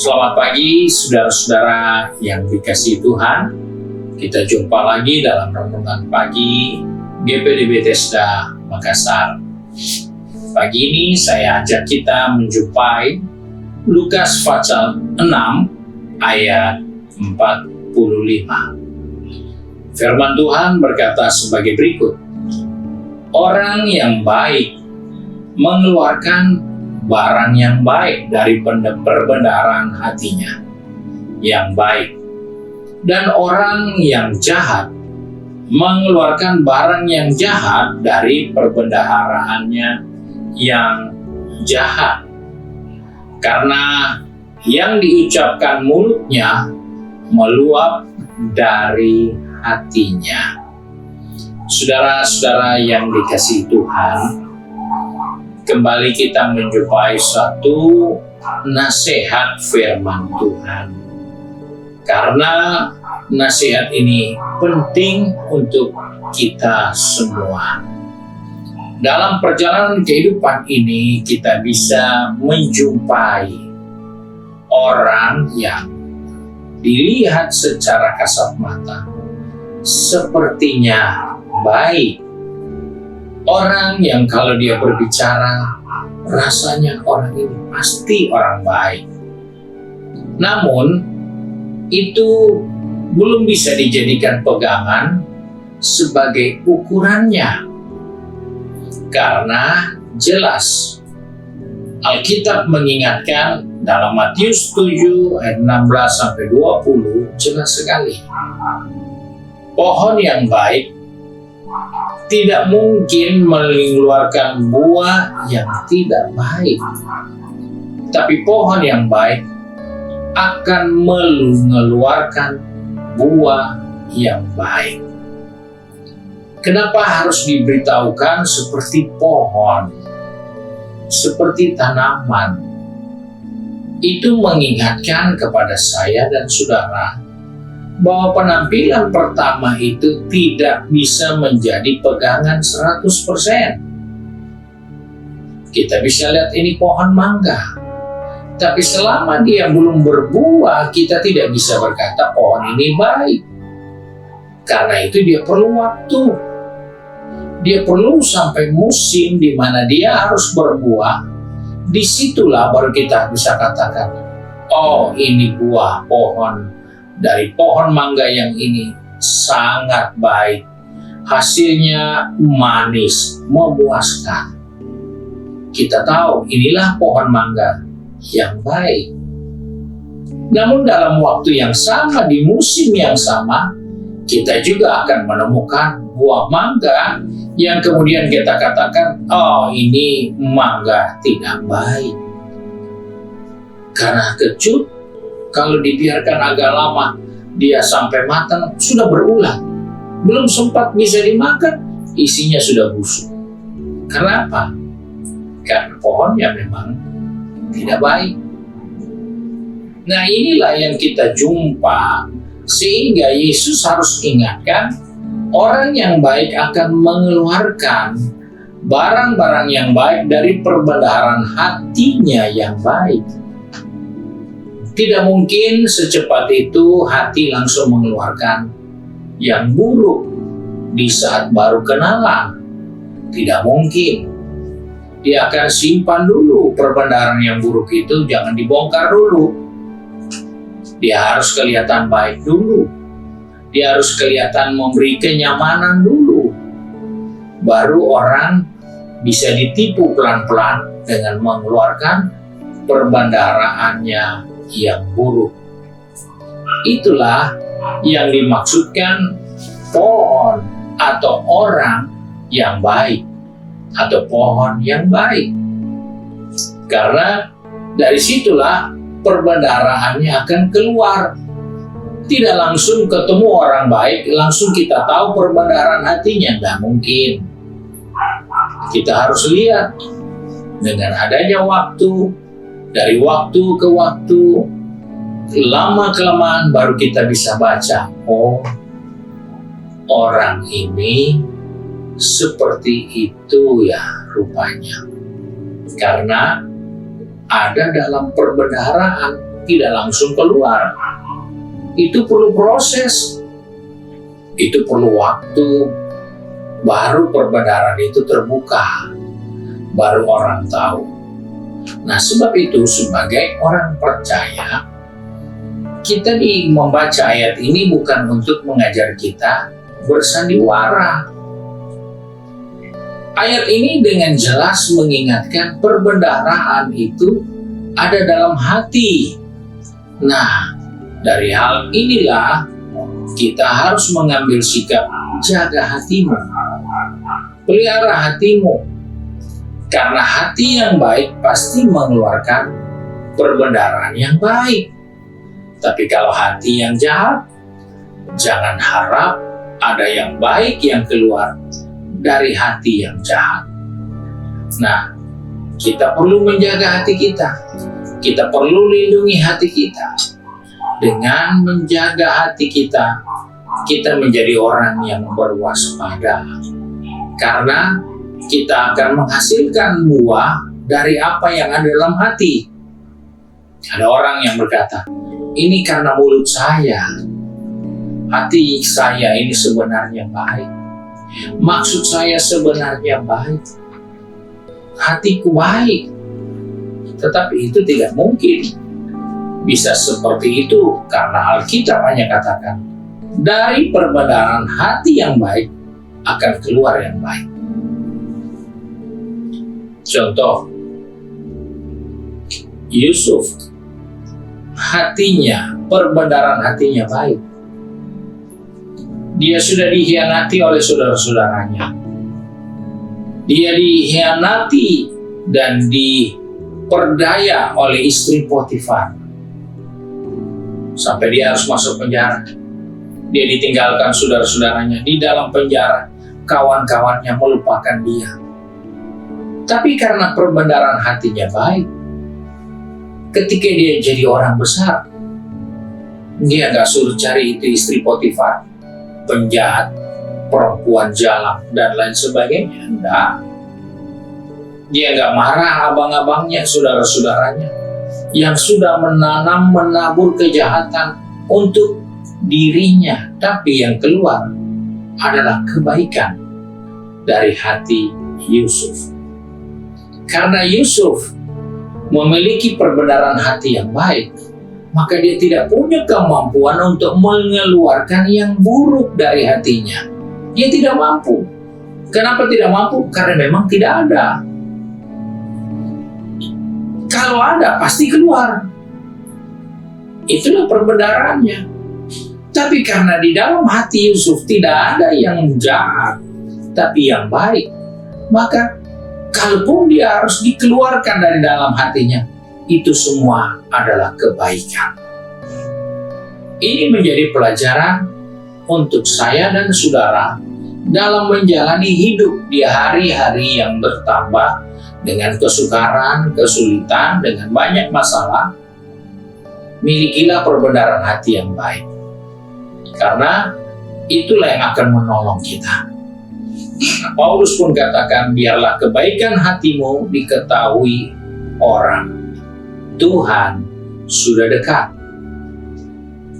Selamat pagi saudara-saudara yang dikasihi Tuhan. Kita jumpa lagi dalam renungan pagi GPD Bethesda Makassar. Pagi ini saya ajak kita menjumpai Lukas pasal 6 ayat 45. Firman Tuhan berkata sebagai berikut. Orang yang baik mengeluarkan barang yang baik dari perbendaharaan hatinya yang baik, dan orang yang jahat mengeluarkan barang yang jahat dari perbendaharaannya yang jahat, karena yang diucapkan mulutnya meluap dari hatinya. Saudara-saudara yang dikasihi Tuhan, kembali kita menjumpai suatu nasihat firman Tuhan. Karena nasihat ini penting untuk kita semua. Dalam perjalanan kehidupan ini kita bisa menjumpai orang yang dilihat secara kasat mata sepertinya baik. Orang yang kalau dia berbicara, rasanya orang ini pasti orang baik. Namun, itu belum bisa dijadikan pegangan sebagai ukurannya. Karena jelas, Alkitab mengingatkan dalam Matius 7 ayat 16-20 jelas sekali. Pohon yang baik tidak mungkin mengeluarkan buah yang tidak baik. Tapi pohon yang baik akan mengeluarkan buah yang baik. Kenapa harus diberitahukan seperti pohon, seperti tanaman? Itu mengingatkan kepada saya dan saudara bahwa penampilan pertama itu tidak bisa menjadi pegangan 100%. Kita bisa lihat ini pohon mangga, tapi selama dia belum berbuah, kita tidak bisa berkata pohon ini baik. Karena itu dia perlu waktu. Dia perlu sampai musim di mana dia harus berbuah. Disitulah baru kita bisa katakan, oh ini buah pohon. Dari pohon mangga yang ini sangat baik, hasilnya manis, memuaskan. Kita tahu inilah pohon mangga yang baik. Namun dalam waktu yang sama, di musim yang sama, kita juga akan menemukan buah mangga yang kemudian kita katakan, oh ini mangga tidak baik. Karena kecut, kalau dibiarkan agak lama, dia sampai matang, sudah berulang. Belum sempat bisa dimakan, isinya sudah busuk. Kenapa? Karena pohonnya memang tidak baik. Nah inilah yang kita jumpa, sehingga Yesus harus ingatkan, orang yang baik akan mengeluarkan barang-barang yang baik dari perbendaharaan hatinya yang baik. Tidak mungkin secepat itu hati langsung mengeluarkan yang buruk di saat baru kenalan. Tidak mungkin. Dia akan simpan dulu perbendaharaan yang buruk itu, jangan dibongkar dulu. Dia harus kelihatan baik dulu. Dia harus kelihatan memberi kenyamanan dulu. Baru orang bisa ditipu pelan-pelan dengan mengeluarkan perbendaharaannya yang buruk. Itulah yang dimaksudkan pohon atau orang yang baik atau pohon yang baik. Karena dari situlah perbendaharaannya akan keluar. Tidak langsung ketemu orang baik, langsung kita tahu perbendaharaan hatinya. Tidak mungkin. Kita harus lihat dengan adanya waktu, dari waktu ke waktu, lama-kelamaan baru kita bisa baca, oh orang ini seperti itu ya rupanya. Karena ada dalam perbendaharaan tidak langsung keluar. Itu perlu proses, itu perlu waktu, baru perbenaran itu terbuka, baru orang tahu. Nah, sebab itu sebagai orang percaya, kita membaca ayat ini bukan untuk mengajar kita bersandiwara. Ayat ini dengan jelas mengingatkan perbendaharaan itu ada dalam hati. Nah, dari hal inilah kita harus mengambil sikap jaga hatimu, pelihara hatimu, karena hati yang baik pasti mengeluarkan perbendaharaan yang baik. Tapi kalau hati yang jahat, jangan harap ada yang baik yang keluar dari hati yang jahat. Nah, kita perlu menjaga hati kita. Kita perlu lindungi hati kita. Dengan menjaga hati kita, kita menjadi orang yang berwaspada. Karena kita akan menghasilkan buah dari apa yang ada dalam hati. Ada orang yang berkata, ini karena mulut saya. Hati saya ini sebenarnya baik. Maksud saya sebenarnya baik. Hatiku baik. Tetapi itu tidak mungkin bisa seperti itu, karena Alkitab hanya katakan, dari perbendaharaan hati yang baik akan keluar yang baik. Contoh, Yusuf, hatinya, perbendaharaan hatinya baik. Dia sudah dikhianati oleh saudara-saudaranya. Dia dikhianati dan diperdaya oleh istri Potifar. Sampai dia harus masuk penjara. Dia ditinggalkan saudara-saudaranya di dalam penjara. Kawan-kawannya melupakan dia. Tapi karena perbendaharaan hatinya baik, ketika dia jadi orang besar, dia gak suruh cari itu istri Potifar, penjahat, perempuan jalan, dan lain sebagainya. Enggak. Dia gak marah abang-abangnya, saudara-saudaranya, yang sudah menabur kejahatan untuk dirinya, tapi yang keluar adalah kebaikan dari hati Yusuf. Karena Yusuf memiliki perbendaharaan hati yang baik, maka dia tidak punya kemampuan untuk mengeluarkan yang buruk dari hatinya. Dia tidak mampu. Kenapa tidak mampu? Karena memang tidak ada. Kalau ada, pasti keluar. Itulah perbendaharannya. Tapi karena di dalam hati Yusuf tidak ada yang jahat, tapi yang baik, maka kalaupun dia harus dikeluarkan dari dalam hatinya, itu semua adalah kebaikan. Ini menjadi pelajaran untuk saya dan saudara dalam menjalani hidup di hari-hari yang bertambah dengan kesukaran, kesulitan, dengan banyak masalah. Milikilah perbendaharaan hati yang baik, karena itulah yang akan menolong kita. Paulus pun katakan, biarlah kebaikan hatimu diketahui orang. Tuhan sudah dekat.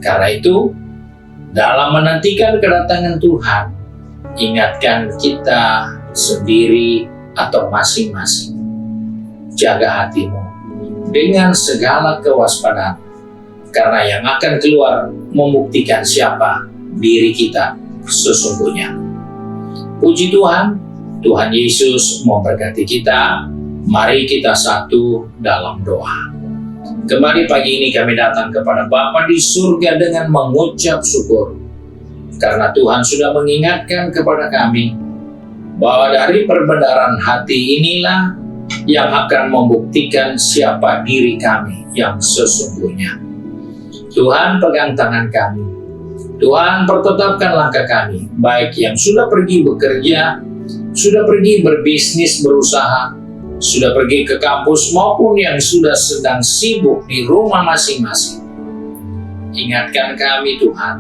Karena itu, dalam menantikan kedatangan Tuhan, ingatkan kita sendiri atau masing-masing. Jaga hatimu dengan segala kewaspadaan, karena yang akan keluar membuktikan siapa diri kita sesungguhnya. Puji Tuhan, Tuhan Yesus memberkati kita. Mari kita satu dalam doa. Kembali pagi ini kami datang kepada Bapa di surga dengan mengucap syukur, karena Tuhan sudah mengingatkan kepada kami bahwa dari perbendaharaan hati inilah yang akan membuktikan siapa diri kami yang sesungguhnya. Tuhan, pegang tangan kami. Tuhan, pertetapkan langkah kami, baik yang sudah pergi bekerja, sudah pergi berbisnis, berusaha, sudah pergi ke kampus, maupun yang sudah sedang sibuk di rumah masing-masing. Ingatkan kami, Tuhan,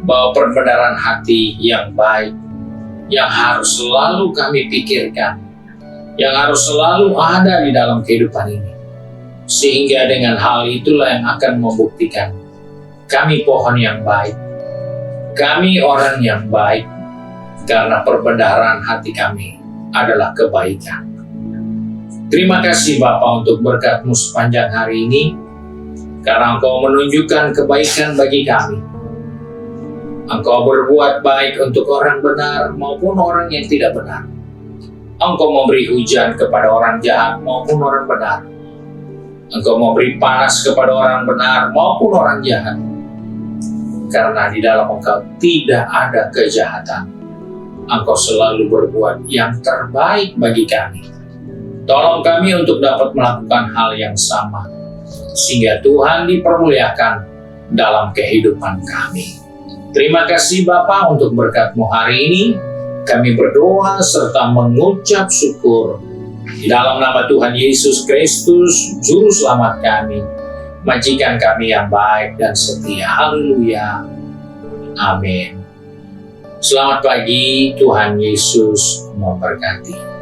bahwa perbendaharaan hati yang baik, yang harus selalu kami pikirkan, yang harus selalu ada di dalam kehidupan ini, Sehingga dengan hal itulah yang akan membuktikan kami pohon yang baik, kami orang yang baik, karena perbendaharaan hati kami adalah kebaikan. Terima kasih Bapa untuk berkat-Mu sepanjang hari ini, karena Engkau menunjukkan kebaikan bagi kami. Engkau berbuat baik untuk orang benar maupun orang yang tidak benar. Engkau memberi hujan kepada orang jahat maupun orang benar. Engkau memberi panas kepada orang benar maupun orang jahat. Karena di dalam Engkau tidak ada kejahatan. Engkau selalu berbuat yang terbaik bagi kami. Tolong kami untuk dapat melakukan hal yang sama, sehingga Tuhan dipermuliakan dalam kehidupan kami. Terima kasih Bapa untuk berkat-Mu hari ini. Kami berdoa serta mengucap syukur di dalam nama Tuhan Yesus Kristus, Juru Selamat kami, majikan kami yang baik dan setia. Haleluya. Amin. Selamat pagi, Tuhan Yesus memberkati.